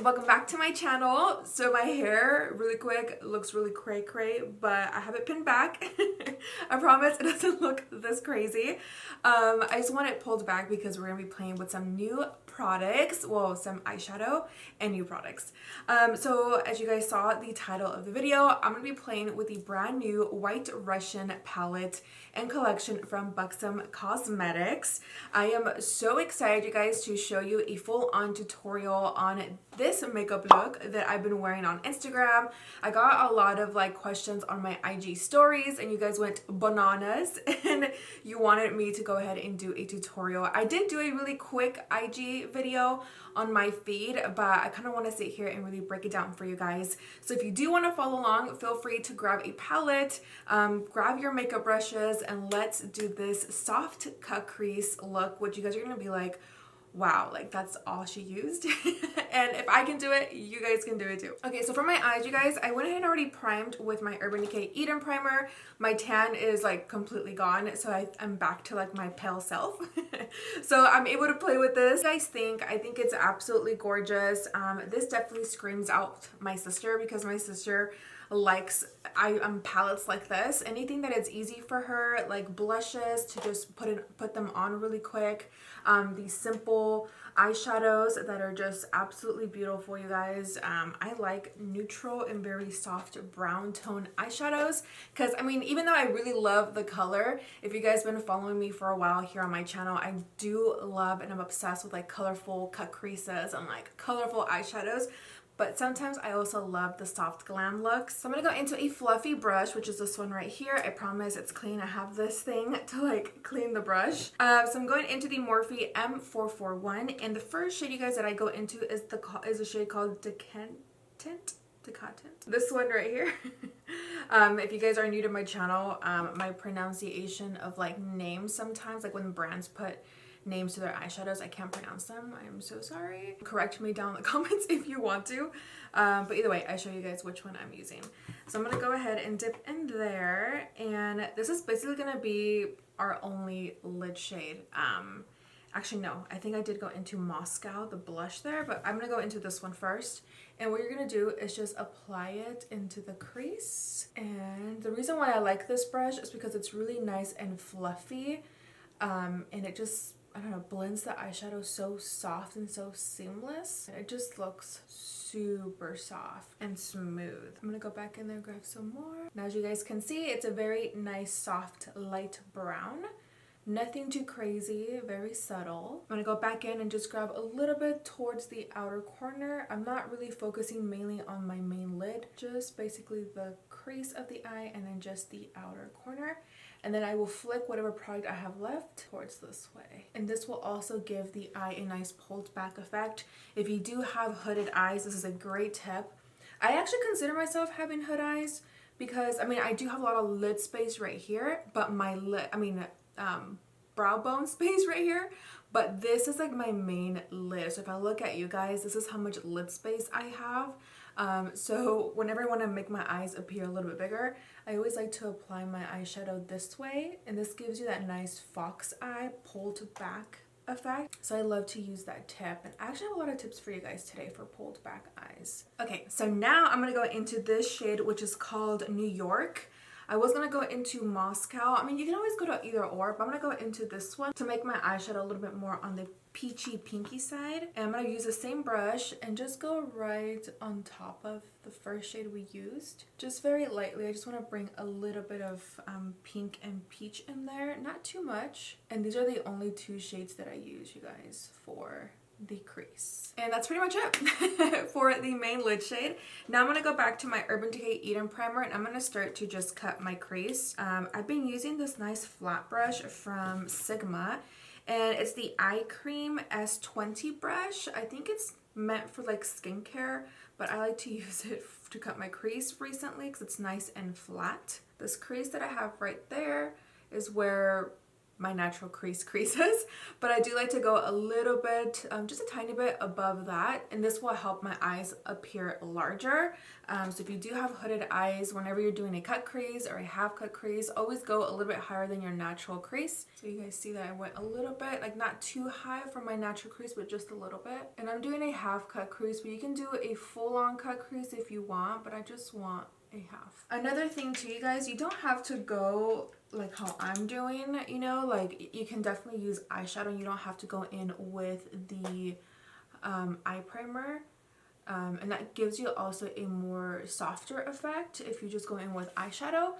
welcome back to my channel. So my hair, really quick, looks really cray-cray, but I have it pinned back. I promise it doesn't look this crazy. I just want it pulled back because we're going to be playing with some new products, well, some eyeshadow and new products. So as you guys saw the title of the video, I'm going to be playing with the brand new White Russian palette and collection from Buxom Cosmetics. I am so excited, you guys, to show you a full-on tutorial on this makeup look that I've been wearing on Instagram. I got a lot of questions on my IG stories and you guys went bananas and you wanted me to go ahead and do a tutorial. I did do a really quick IG video on my feed, but I kind of want to sit here and really break it down for you guys. So if you do want to follow along, feel free to grab a palette, grab your makeup brushes, and let's do this soft cut crease look, which you guys are going to be like, wow, that's all she used. And if I can do it, you guys can do it too. Okay, so for my eyes, you guys, I went ahead and already primed with my Urban Decay Eden primer. My tan is completely gone, so I'm back to my pale self. So I'm able to play with this. What do you guys think? I think it's absolutely gorgeous. This definitely screams out my sister because my sister likes palettes like this. Anything that is easy for her, like blushes, to just put them on really quick. These simple eyeshadows that are just absolutely beautiful, you guys. I like neutral and very soft brown tone eyeshadows because even though I really love the color, if you guys been following me for a while here on my channel, I do love and I'm obsessed with colorful cut creases and colorful eyeshadows. But sometimes I also love the soft glam looks. So I'm gonna go into a fluffy brush, which is this one right here. I promise it's clean. I have this thing to clean the brush. So I'm going into the Morphe M441, and the first shade, you guys, that I go into is a shade called Decantant. This one right here. If you guys are new to my channel, my pronunciation of names sometimes, when brands put names to their eyeshadows, I can't pronounce them. I am so sorry. Correct me down in the comments if you want to. But either way, I show you guys which one I'm using. So I'm gonna go ahead and dip in there, and this is basically gonna be our only lid shade. Actually no, I think I did go into Moscow, the blush there, but I'm gonna go into this one first. And what you're gonna do is just apply it into the crease. And the reason why I like this brush is because it's really nice and fluffy. And it just, I don't know, blends the eyeshadow so soft and so seamless. It just looks super soft and smooth. I'm gonna go back in there and grab some more. Now, as you guys can see, it's a very nice, soft, light brown. Nothing too crazy, very subtle. I'm gonna go back in and just grab a little bit towards the outer corner. I'm not really focusing mainly on my main lid, just basically the crease of the eye and then just the outer corner. And then I will flick whatever product I have left towards this way. And this will also give the eye a nice pulled back effect. If you do have hooded eyes, this is a great tip. I actually consider myself having hood eyes because, I do have a lot of lid space right here, but my brow bone space right here, but this is my main lid. So if I look at you guys, this is how much lid space I have. So whenever I want to make my eyes appear a little bit bigger, I always like to apply my eyeshadow this way, and this gives you that nice fox eye pulled back effect. So I love to use that tip, and I actually have a lot of tips for you guys today for pulled back eyes. Okay, so now I'm gonna go into this shade, which is called New York. I was gonna go into Moscow. You can always go to either or, but I'm gonna go into this one to make my eyeshadow a little bit more on the peachy pinky side. And I'm gonna use the same brush and just go right on top of the first shade we used. Just very lightly. I just wanna bring a little bit of pink and peach in there, not too much. And these are the only two shades that I use, you guys, for the crease. And that's pretty much it for the main lid shade. Now I'm going to go back to my Urban Decay Eden primer, and I'm going to start to just cut my crease. I've been using this nice flat brush from Sigma, and it's the Eye Cream S20 brush. I think it's meant for skincare, but I like to use it to cut my crease recently because it's nice and flat. This crease that I have right there is where my natural creases, but I do like to go a little bit, just a tiny bit above that, and this will help my eyes appear larger. So if you do have hooded eyes, whenever you're doing a cut crease or a half cut crease, always go a little bit higher than your natural crease. So you guys see that I went a little bit, like not too high for my natural crease, but just a little bit. And I'm doing a half cut crease, but you can do a full-on cut crease if you want, but I just want a half. Another thing too, you guys, you don't have to go like how I'm doing, you know, like you can definitely use eyeshadow. You don't have to go in with the eye primer, and that gives you also a more softer effect if you just go in with eyeshadow,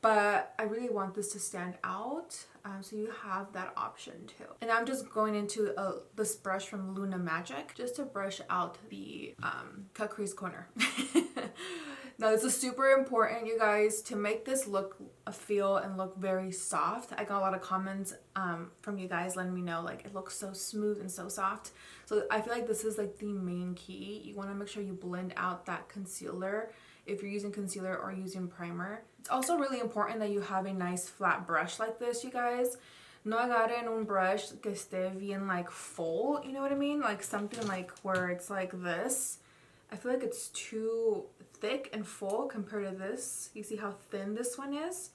but I really want this to stand out, so you have that option too. And I'm just going into this brush from Luna Magic just to brush out the cut crease corner. Now this is super important, you guys, to make this look feel and look very soft. I got a lot of comments from you guys letting me know like it looks so smooth and so soft. So I feel like this is like the main key. You want to make sure you blend out that concealer if you're using concealer or using primer. It's also really important that you have a nice flat brush like this, you guys. No agarren un brush que esté bien like full, you know what I mean? Like something like where it's like this. I feel like it's too thick and full compared to this. You see how thin this one is?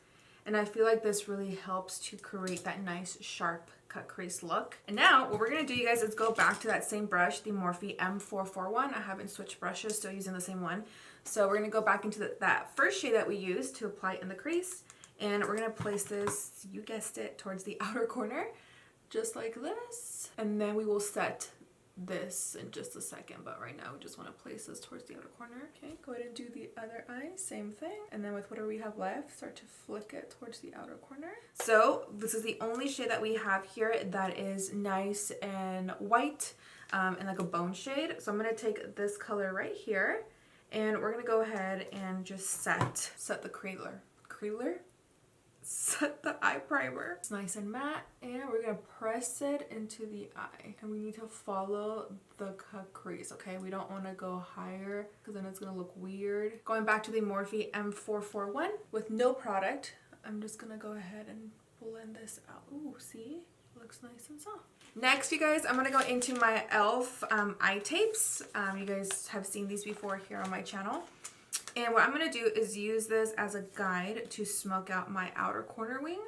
And I feel like this really helps to create that nice sharp cut crease look. And now what we're gonna do, you guys, is go back to that same brush, the Morphe M441. I haven't switched brushes, still using the same one. So we're gonna go back into that first shade that we used to apply in the crease. And we're gonna place this, you guessed it, towards the outer corner, just like this. And then we will set this in just a second, but right now we just want to place this towards the outer corner. Okay, go ahead and do the other eye, same thing, and then with whatever we have left, start to flick it towards the outer corner. So this is the only shade that we have here that is nice and white, and like a bone shade. So I'm going to take this color right here, and we're going to go ahead and just set the set the eye primer. It's nice and matte, and we're gonna press it into the eye, and we need to follow the cut crease. Okay, we don't want to go higher because then it's gonna look weird. Going back to the Morphe M441 with no product, I'm just gonna go ahead and blend this out. Ooh, see, looks nice and soft. Next, you guys, I'm gonna go into my e.l.f. Eye tapes. You guys have seen these before here on my channel. And what I'm going to do is use this as a guide to smoke out my outer corner wing.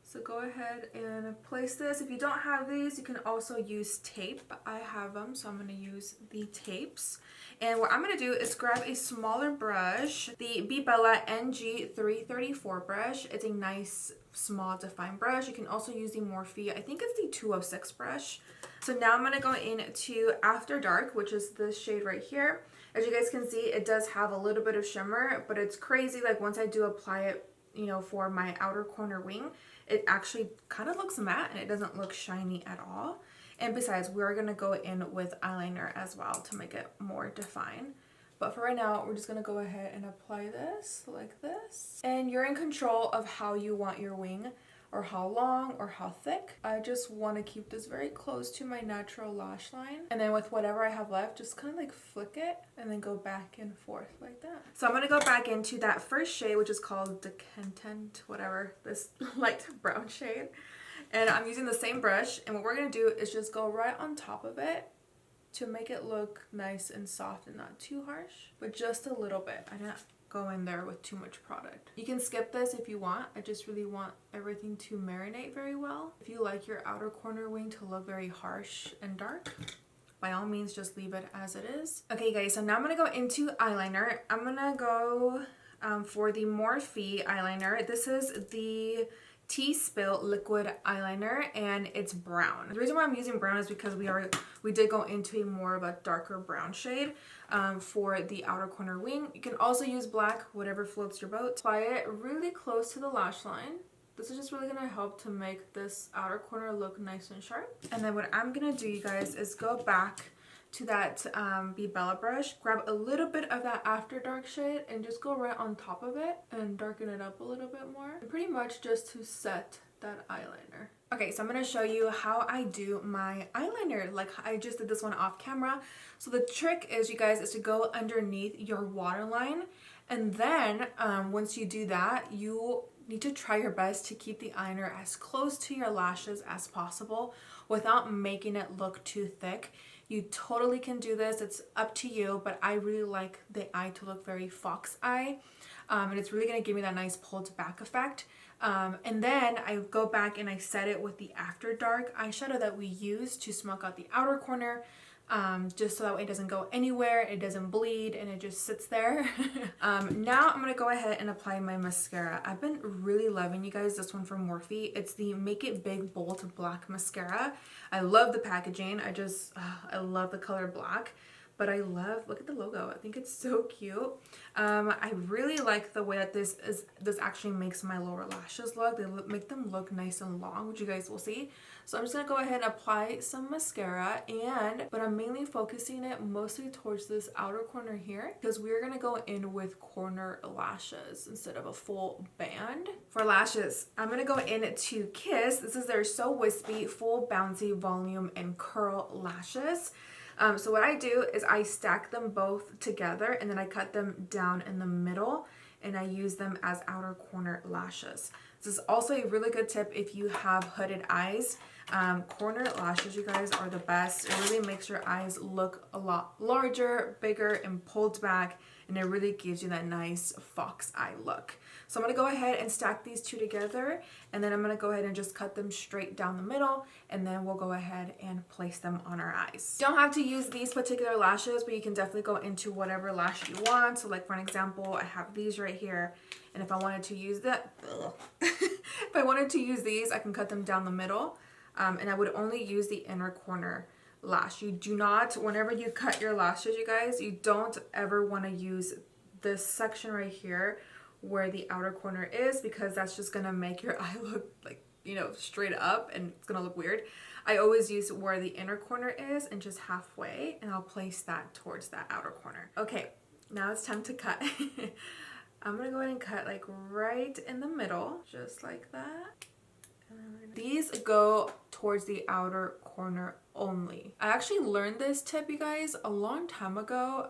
So go ahead and place this. If you don't have these, you can also use tape. I have them, so I'm going to use the tapes. And what I'm going to do is grab a smaller brush, the BEBELLA NG334 brush. It's a nice, small, defined brush. You can also use the Morphe, I think it's the 206 brush. So now I'm going to go into After Dark, which is this shade right here. As you guys can see, it does have a little bit of shimmer, but it's crazy. Like once I do apply it, you know, for my outer corner wing, it actually kind of looks matte and it doesn't look shiny at all. And besides, we're going to go in with eyeliner as well to make it more defined. But for right now, we're just going to go ahead and apply this like this. And you're in control of how you want your wing, or how long or how thick. I just want to keep this very close to my natural lash line, and then with whatever I have left, just kind of like flick it and then go back and forth like that. So I'm going to go back into that first shade, which is called Decantant, whatever, this light brown shade, and I'm using the same brush, and what we're going to do is just go right on top of it to make it look nice and soft and not too harsh, but just a little bit. I didn't go in there with too much product. You can skip this if you want. I just really want everything to marinate very well. If you like your outer corner wing to look very harsh and dark, by all means just leave it as it is. Okay guys, so now I'm gonna go into eyeliner. I'm gonna go for the Morphe eyeliner. This is the T-Spill liquid eyeliner, and it's brown. The reason why I'm using brown is because we did go into a more of a darker brown shade for the outer corner wing. You can also use black, whatever floats your boat. Apply it really close to the lash line. This is just really gonna help to make this outer corner look nice and sharp. And then what I'm gonna do, you guys, is go back to that BEBELLA brush, grab a little bit of that After Dark shade and just go right on top of it and darken it up a little bit more, and pretty much just to set that eyeliner. Okay, so I'm going to show you how I do my eyeliner. Like I just did this one off camera. So the trick is, you guys, is to go underneath your waterline, and then once you do that, you need to try your best to keep the eyeliner as close to your lashes as possible without making it look too thick. You totally can do this, it's up to you, but I really like the eye to look very fox eye, and it's really going to give me that nice pulled back effect. And then I go back and I set it with the After Dark eyeshadow that we use to smoke out the outer corner, just so that way it doesn't go anywhere, it doesn't bleed, and it just sits there. Now I'm going to go ahead and apply my mascara. I've been really loving, you guys, this one from Morphe. It's the Make It Big Bold Black Mascara. I love the packaging. I love the color black. But I love, look at the logo. I think it's so cute. I really like the way that this actually makes my lower lashes look. They make them look nice and long, which you guys will see. So I'm just gonna go ahead and apply some mascara, but I'm mainly focusing it mostly towards this outer corner here, because we're gonna go in with corner lashes instead of a full band. For lashes, I'm gonna go in to Kiss. This is their So Wispy Full Bouncy Volume and Curl Lashes. So what I do is I stack them both together and then I cut them down in the middle and I use them as outer corner lashes. This is also a really good tip if you have hooded eyes. Corner lashes, you guys, are the best. It really makes your eyes look a lot larger, bigger, and pulled back, and it really gives you that nice fox eye look. So I'm going to go ahead and stack these two together, and then I'm going to go ahead and just cut them straight down the middle, and then we'll go ahead and place them on our eyes. You don't have to use these particular lashes, but you can definitely go into whatever lash you want. So like for an example, I have these right here, and if I wanted to use if I wanted to use these, I can cut them down the middle, and I would only use the inner corner lash. You do not, whenever you cut your lashes, you guys, you don't ever want to use this section right here where the outer corner is, because that's just gonna make your eye look like, you know, straight up, and it's gonna look weird. I always use where the inner corner is and just halfway, and I'll place that towards that outer corner. Okay, now it's time to cut. I'm gonna go ahead and cut like right in the middle, just like that. These go towards the outer corner only. I actually learned this tip, you guys, a long time ago,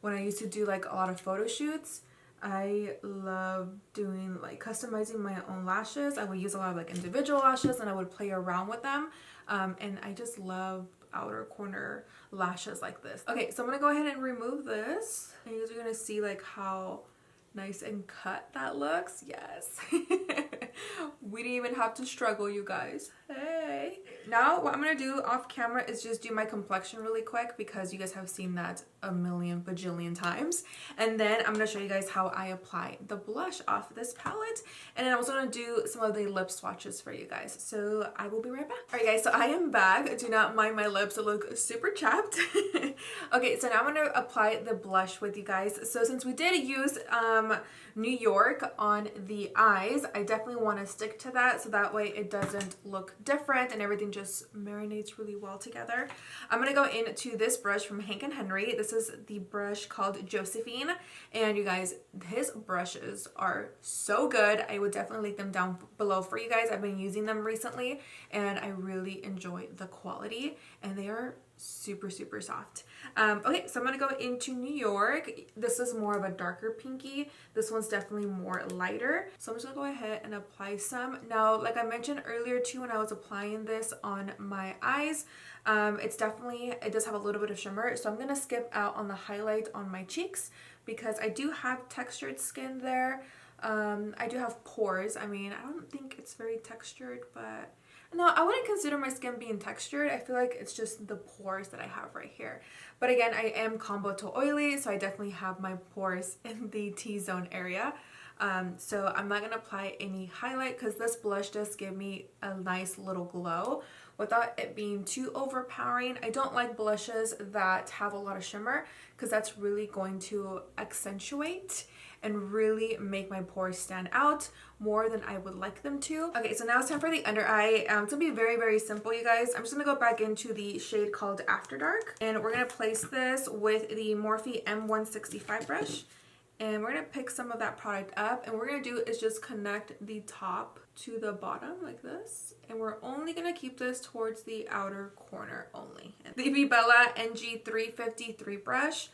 when I used to do like a lot of photo shoots. I love doing like customizing my own lashes. I would use a lot of like individual lashes and I would play around with them, and I just love outer corner lashes like this. Okay, so I'm gonna go ahead and remove this, and you guys are gonna see like how nice and cut that looks. Yes. We didn't even have to struggle, you guys. Hey. Now what I'm gonna do off camera is just do my complexion really quick, because you guys have seen that a million bajillion times. And then I'm gonna show you guys how I apply the blush off this palette. And then I'm also gonna do some of the lip swatches for you guys. So I will be right back. Alright guys, so I am back. Do not mind my lips, they look super chapped. Okay, so now I'm gonna apply the blush with you guys. So since we did use New York on the eyes, I definitely want to stick to that, so that way it doesn't look different and everything just marinates really well together. I'm going to go into this brush from Hank & Henry. This is the brush called Josephine, and you guys, his brushes are so good. I would definitely link them down below for you guys. I've been using them recently and I really enjoy the quality, and they are super soft. Okay, so I'm gonna go into New York. This is more of a darker pinky. This one's definitely more lighter, so I'm just gonna go ahead and apply some. Now, like I mentioned earlier too, when I was applying this on my eyes, it does have a little bit of shimmer, so I'm gonna skip out on the highlight on my cheeks, because I do have textured skin there. I do have pores. I mean, I don't think it's very textured, but no, I wouldn't consider my skin being textured. I feel like it's just the pores that I have right here. But again, I am combo to oily, so I definitely have my pores in the T-zone area. So I'm not going to apply any highlight, because this blush does give me a nice little glow without it being too overpowering. I don't like blushes that have a lot of shimmer, because that's really going to accentuate and really make my pores stand out more than I would like them to. Okay, so now it's time for the under eye. It's gonna be very simple, you guys. I'm just gonna go back into the shade called After Dark, and we're gonna place this with the Morphe M165 brush, and we're gonna pick some of that product up, and what we're gonna do is just connect the top to the bottom like this, and we're only gonna keep this towards the outer corner only. And the BEBELLA NG353 brush,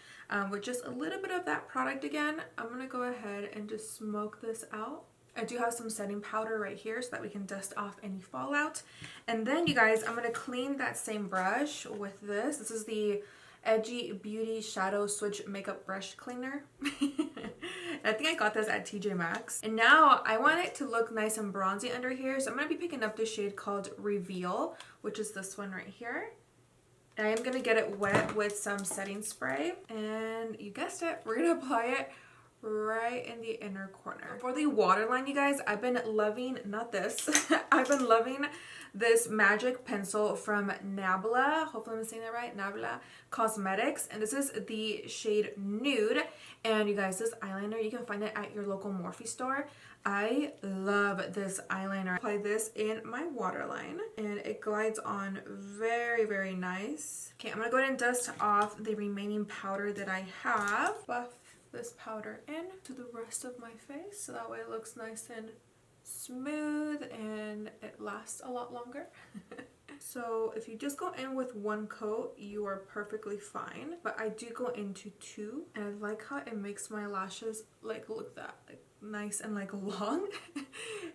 with just a little bit of that product again, I'm gonna go ahead and just smoke this out I do have some setting powder right here so that we can dust off any fallout. And then you guys, I'm going to clean that same brush with this. This is the Edgy Beauty Shadow Switch Makeup Brush Cleaner. I think I got this at TJ Maxx. And now I want it to look nice and bronzy under here. So I'm going to be picking up this shade called Reveal, which is this one right here. And I am going to get it wet with some setting spray. And you guessed it, we're going to apply it right in the inner corner. For the waterline, you guys, I've been loving, not this, I've been loving this magic pencil from NABLA. Hopefully I'm saying that right. NABLA Cosmetics. And this is the shade Nude. And you guys, this eyeliner, you can find it at your local Morphe store. I love this eyeliner. I apply this in my waterline and it glides on very, very nice. Okay, I'm gonna go ahead and dust off the remaining powder that I have. Buff this powder in to the rest of my face so that way it looks nice and smooth and it lasts a lot longer. So if you just go in with one coat, you are perfectly fine. But I do go into two, and I like how it makes my lashes like look that like nice and like long.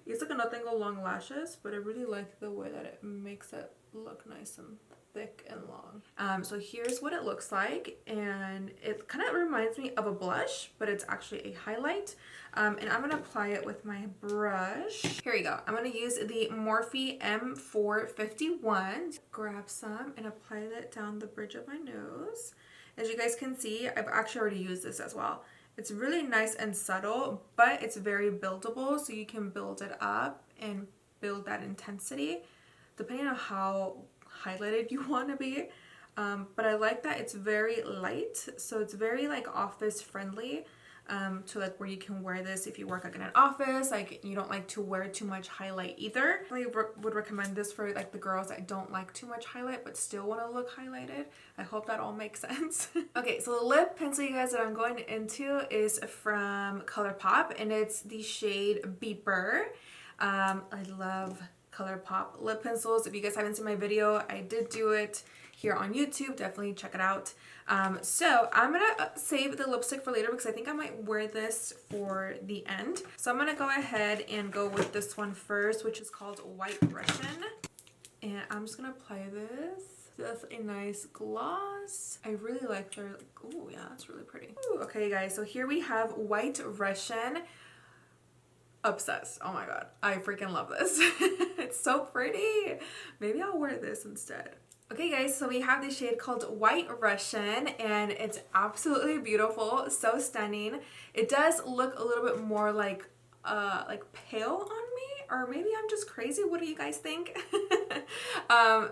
It's like nothing but long lashes, but I really like the way that it makes it look nice and thick and long. So here's what it looks like, and it kind of reminds me of a blush, but it's actually a highlight. And I'm gonna apply it with my brush. Here you go. I'm gonna use the Morphe M451. Grab some and apply that down the bridge of my nose. As you guys can see, I've actually already used this as well. It's really nice and subtle, but it's very buildable, so you can build it up and build that intensity depending on how highlighted you want to be. But I like that it's very light, so it's very like office friendly, to like where you can wear this if you work like in an office, like you don't like to wear too much highlight either. I would recommend this for like the girls that don't like too much highlight but still want to look highlighted. I hope that all makes sense. Okay, so the lip pencil, you guys, that I'm going into is from ColourPop, and it's the shade Beeper. I love ColourPop lip pencils. If you guys haven't seen my video, I did do it here on YouTube. Definitely check it out. So I'm gonna save the lipstick for later because I think I might wear this for the end. So I'm gonna go ahead and go with this one first, which is called White Russian. And I'm just gonna apply this. Just a nice gloss. I really like their, oh yeah, that's really pretty. Ooh, okay guys, so here we have White Russian. Obsessed. Oh my god, I freaking love this. It's so pretty. Maybe I'll wear this instead. Okay guys, so we have this shade called White Russian, and it's absolutely beautiful, so stunning. It does look a little bit more like pale on me, or maybe I'm just crazy. What do you guys think?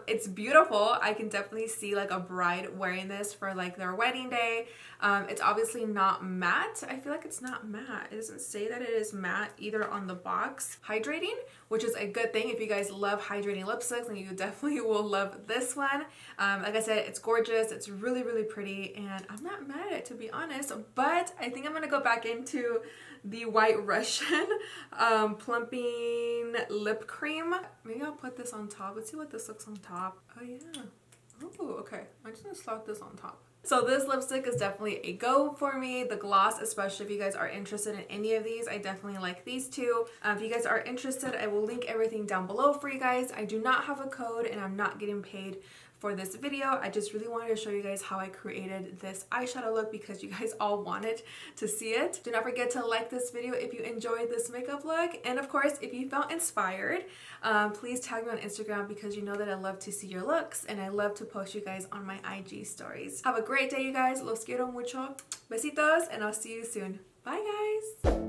It's beautiful. I can definitely see like a bride wearing this for like their wedding day. It's obviously not matte. I feel like it's not matte. It doesn't say that it is matte either on the box. Hydrating, which is a good thing. If you guys love hydrating lipsticks, then you definitely will love this one. Like I said, it's gorgeous. It's really, really pretty, and I'm not mad at it, to be honest, but I think I'm gonna go back into the White Russian plumping lip cream. Maybe I'll put this on top. Let's see what this looks on top. Oh yeah. Oh, okay. I'm just gonna slap this on top. So this lipstick is definitely a go for me. The gloss, especially if you guys are interested in any of these, I definitely like these two. If you guys are interested, I will link everything down below for you guys. I do not have a code and I'm not getting paid for this video. I just really wanted to show you guys how I created this eyeshadow look because you guys all wanted to see it. Do not forget to like this video if you enjoyed this makeup look, and of course if you felt inspired, please tag me on Instagram because you know that I love to see your looks and I love to post you guys on my IG stories. Have a great day, you guys. Los quiero mucho. Besitos, and I'll see you soon. Bye guys.